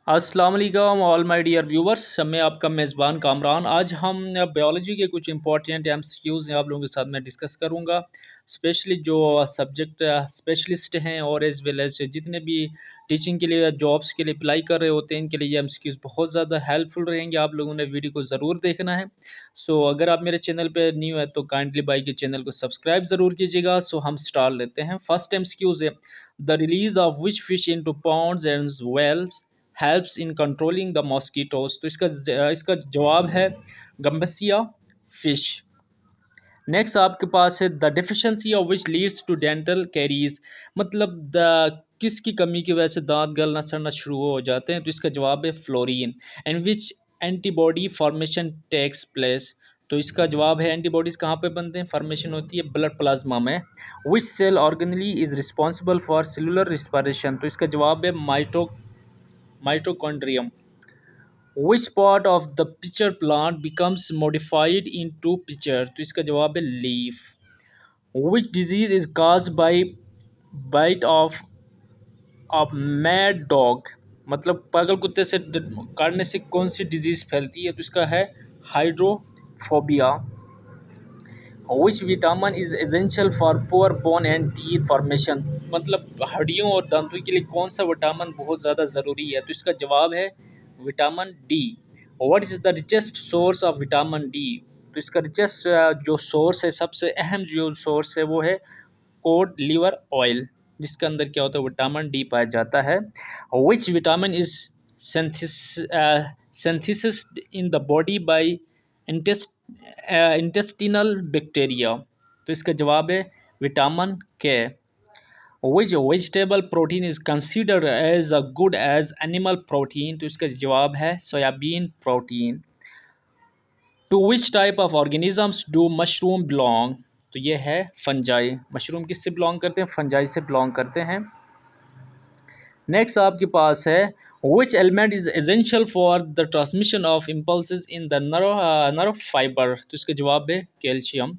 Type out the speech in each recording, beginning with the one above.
अस्सलाम वालेकुम all my dear viewers, मैं आपका मेज़बान कामरान। आज हम बायोलॉजी के कुछ इंपॉर्टेंट एमसीक्यूज़ आप लोगों के साथ मैं डिस्कस करूंगा। स्पेशली जो सब्जेक्ट स्पेशलिस्ट हैं और एज वेल एज जितने भी टीचिंग के लिए जॉब्स के लिए अप्लाई कर रहे होते हैं, इनके लिए ये एमसीक्यूज़ बहुत ज़्यादा हेल्पफुल रहेंगे। आप लोगों ने वीडियो को ज़रूर देखना है। अगर आप मेरे चैनल पर न्यू है तो काइंडली भाई के चैनल को सब्सक्राइब ज़रूर कीजिएगा। हम स्टार्ट लेते हैं। फर्स्ट एमसीक्यूज़ है, the release of which fish into ponds and wells helps in controlling the mosquitoes. तो इसका जवाब है गम्बसिया फिश। नेक्स्ट आपके पास है, the deficiency of which leads to dental caries. मतलब किसकी कमी की वजह से दांत गलना सड़ना शुरू हो जाते हैं। तो इसका जवाब है fluorine. And which antibody formation takes place. तो इसका जवाब है एंटीबॉडीज़ कहाँ पे बनते हैं, फॉर्मेशन होती है ब्लड प्लाज्मा में। Which cell organelle is responsible for cellular respiration. तो इसका जवाब है mitochondrium. Which part of the pitcher plant becomes modified into pitcher? तो इसका जवाब है leaf. Which disease is caused by bite of a mad dog? मतलब पागल कुत्ते से काटने से कौन सी डिजीज फैलती है। तो इसका है hydrophobia. Which vitamin is essential for poor bone and teeth formation. मतलब हड्डियों और दांतों के लिए कौन सा विटामिन बहुत ज़्यादा ज़रूरी है। तो इसका जवाब है vitamin D. What is the richest source of vitamin D. तो इसका रिचेस्ट जो सोर्स है, सबसे अहम जो सोर्स है वो है कोड लिवर ऑयल, जिसके अंदर क्या होता है, विटामिन डी पाया जाता है। Which vitamin is synthesised in the body by intestinal bacteria. तो इसका जवाब है vitamin K. Which vegetable protein is considered as a good as animal protein. तो इसका जवाब है soybean protein. To which type of organisms do mushroom belong. तो ये है फंजाई। मशरूम किससे बिलोंग करते हैं, फंजाई से बिलोंग करते हैं। नेक्स्ट आपके पास है, which element is essential for the transmission of impulses in the nerve fiber। तो इसका जवाब है calcium.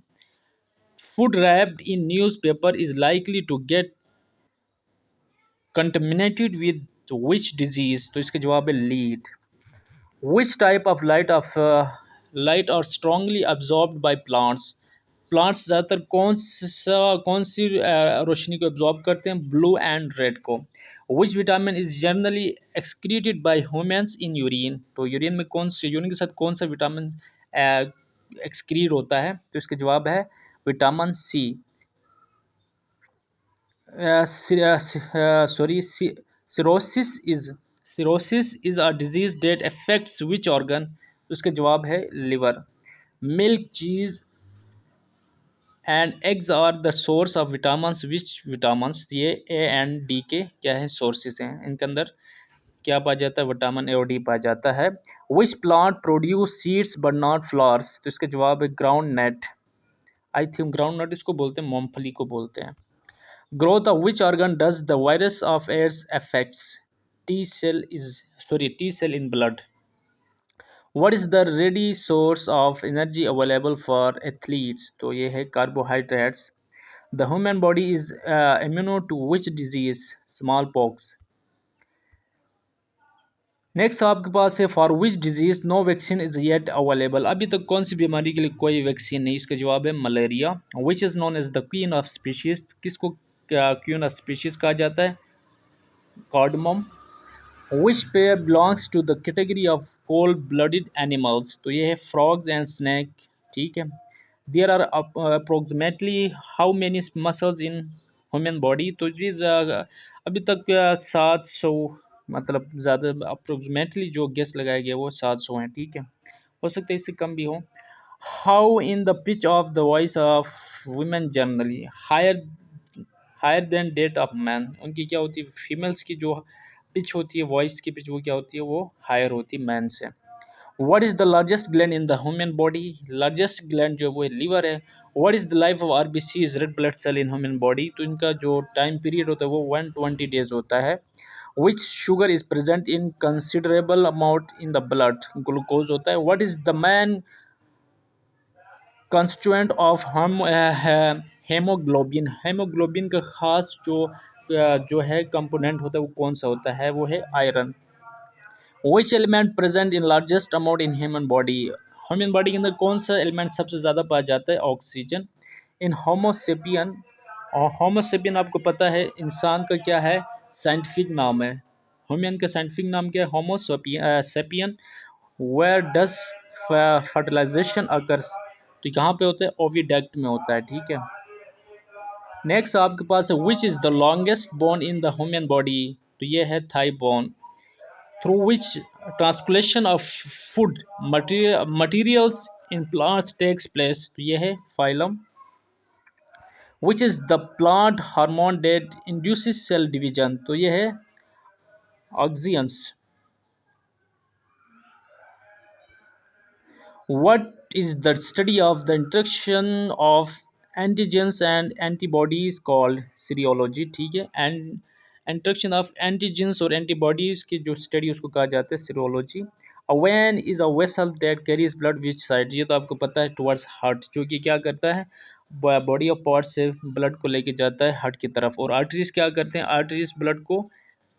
Food wrapped in newspaper is likely to get contaminated with which disease। तो इसका जवाब है lead। Which type of light are strongly absorbed by plants। Plants ज़्यादातर कौन सी रोशनी को एब्जॉर्ब करते हैं, ब्लू एंड रेड को। विच vitamin is generally excreted by humans in urine. तो यूरिन में यूरिन के साथ कौन सा विटामिन एक्सक्रीट होता है। तो इसका जवाब है vitamin C. Cirrhosis is a disease that affects which organ. तो इसका जवाब है liver. Milk, cheese and eggs are the source of vitamins. Which vitamins, ये ए एंड डी के क्या है, सोर्सेज हैं। इनके अंदर क्या पाया जाता है, विटामिन ए और डी पाया जाता है। Which plant produce seeds but not flowers. तो इसका जवाब है ground nut. I think ground nut इसको बोलते हैं, मूंगफली को बोलते हैं। Growth of which organ does the virus of AIDS affects. T cell in blood. What is the ready source of energy available for athletes। तो ये है carbohydrates। The human body is immune to which disease, smallpox। Next आपके पास है, for which disease no vaccine is yet available. अभी तक कौन सी बीमारी के लिए कोई वैक्सीन नहीं। इसका जवाब है malaria. Which is known as the queen of species. किसको क्वीन ऑफ स्पीशीज कहा जाता है, cardamom. Which pair belongs to the category of cold blooded animals. तो ये है फ्रॉग्स एंड स्नैक। ठीक है। There are approximately how many muscles in human body. तो ये अभी तक 700, मतलब ज़्यादा अप्रोक्सीमेटली जो गेस लगाया गया वो 700 हैं। ठीक है, हो सकता है इससे कम भी हो। How in the pitch of the voice of women generally higher than that of man. उनकी क्या होती है, फीमेल्स की जो पिच होती है, वॉइस की पिच, वो क्या होती है, वो हायर होती है मैन से। What is the largest gland in the human body. Largest gland जो वो लीवर है। What is the life of RBC is red blood cell in human body. तो इनका जो टाइम पीरियड होता है वो 120 डेज होता है। Which sugar is present in considerable amount in the blood, glucose होता है। What is the main constituent of haemoglobin. Haemoglobin का खास जो है कंपोनेंट होता है वो कौन सा होता है, वो है iron. Which element present in largest amount in human body, human body के अंदर कौन सा एलिमेंट सबसे ज़्यादा पाया जाता है, ऑक्सीजन। इन होमोसेपियन, और होमोसेपियन आपको पता है इंसान का क्या है साइंटिफिक नाम है, ह्यूमन का साइंटिफिक नाम क्या है homo sapien. Where does fertilisation occurs, तो कहाँ पे होता है ओविडक्ट में होता है, ठीक है। नेक्स्ट आपके पास है which is the longest bone in the human body, तो ये है thigh bone. Through which translation of food materials in plants takes place, तो ये है phylum. Which is the plant hormone that induces cell division, तो ये है ऑक्सियंस। What is the study of the interaction of antigens and antibodies called serology, ठीक है। And इंट्रक्शन of antigens और antibodies की जो स्टडी उसको कहा जाता है serology. A when is a vessel that carries blood which side, ये तो आपको पता है टुवर्ड्स हार्ट, जो कि क्या करता है बॉडी ऑफ पार्ट से ब्लड को लेके जाता है हार्ट की तरफ, और आर्टरीज क्या करते हैं, आर्टरीज ब्लड को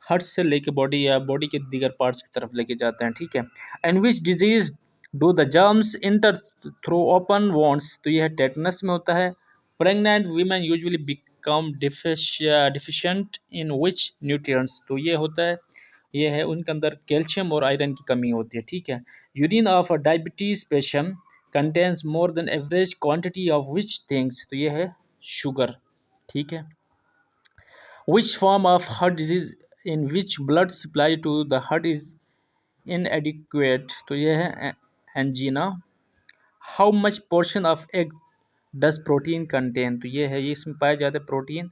हार्ट से लेके बॉडी या बॉडी के दीगर पार्ट्स की तरफ लेके जाते हैं, ठीक है। And which disease do the germs inter through open wands, तो यह टेटनस में होता है। Pregnant women usually become deficient इन विच न्यूट्रिएंट्स, तो ये होता है, ये है उनके अंदर कैल्शियम और आयरन की कमी होती है, ठीक है। Urine of a diabetes patient contains more than average quantity of which things, तो ये है शुगर, ठीक है। Which form of heart disease in which blood supply to the heart is inadequate, तो ये है angina. How much portion of egg does protein contain, तो ये है, ये इसमें पाया जाता है protein.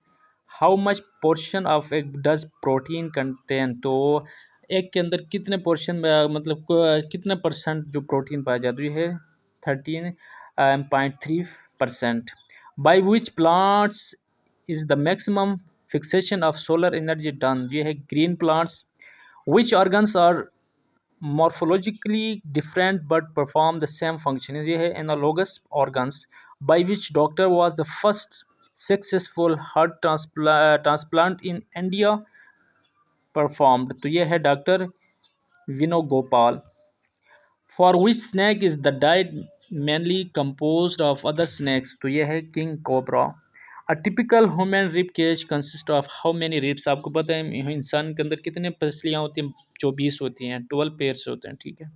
How much portion of egg does protein contain, तो एग के अंदर कितने पोर्शन में मतलब कितने परसेंट जो प्रोटीन पाया जाता है, ये है 13.3%। By which plants is the maximum fixation of solar energy done, ये है green plants. Which organs are morphologically different but perform the same function, ये है analogous organs। by which doctor was the first successful heart transplant in India performed, तो ये है doctor विनोगोपाल। for which snake is the diet mainly composed of other snakes, तो ये है king cobra। a typical human rib cage consists of how many ribs, आपको पता है इंसान के अंदर कितने पसलियाँ होती हैं, 24 होती हैं, 12 पेयर्स होते हैं, ठीक है।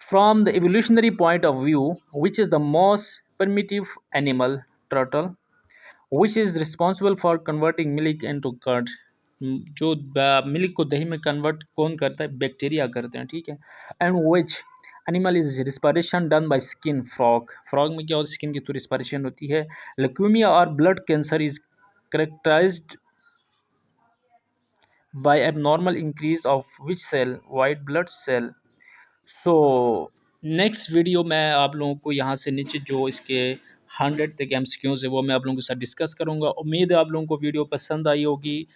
From the evolutionary point of view, which is the most primitive animal, turtle, which is responsible for converting milk into curd, जो मिल्क को दही में कन्वर्ट कौन करता है, बैक्टीरिया करते हैं, ठीक है। And which animal is respiration done by skin, frog, frog में क्या होता है स्किन की थ्रू रिस्पायरेशन होती है। ल्यूकेमिया और blood cancer is characterised by abnormal increase of which cell, white blood cell. So next video मैं आप लोगों को यहाँ से नीचे जो इसके 100 तक MCQs है वो मैं आप लोगों के साथ डिस्कस करूँगा। उम्मीद है आप लोगों को वीडियो पसंद आई होगी।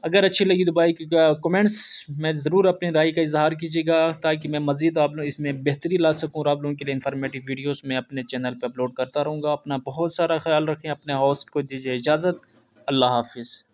अगर अच्छी लगी तो भाई कमेंट्स में ज़रूर अपनी राय का इजहार कीजिएगा, ताकि मैं मज़ीद आप लोग इसमें बेहतरी ला सकूँ और आप लोगों के लिए इन्फॉर्मेटिव वीडियोस मैं अपने चैनल पर अपलोड करता रहूँगा। अपना बहुत सारा ख्याल रखें, अपने होस्ट को दीजिए इजाज़त। अल्लाह हाफिज़।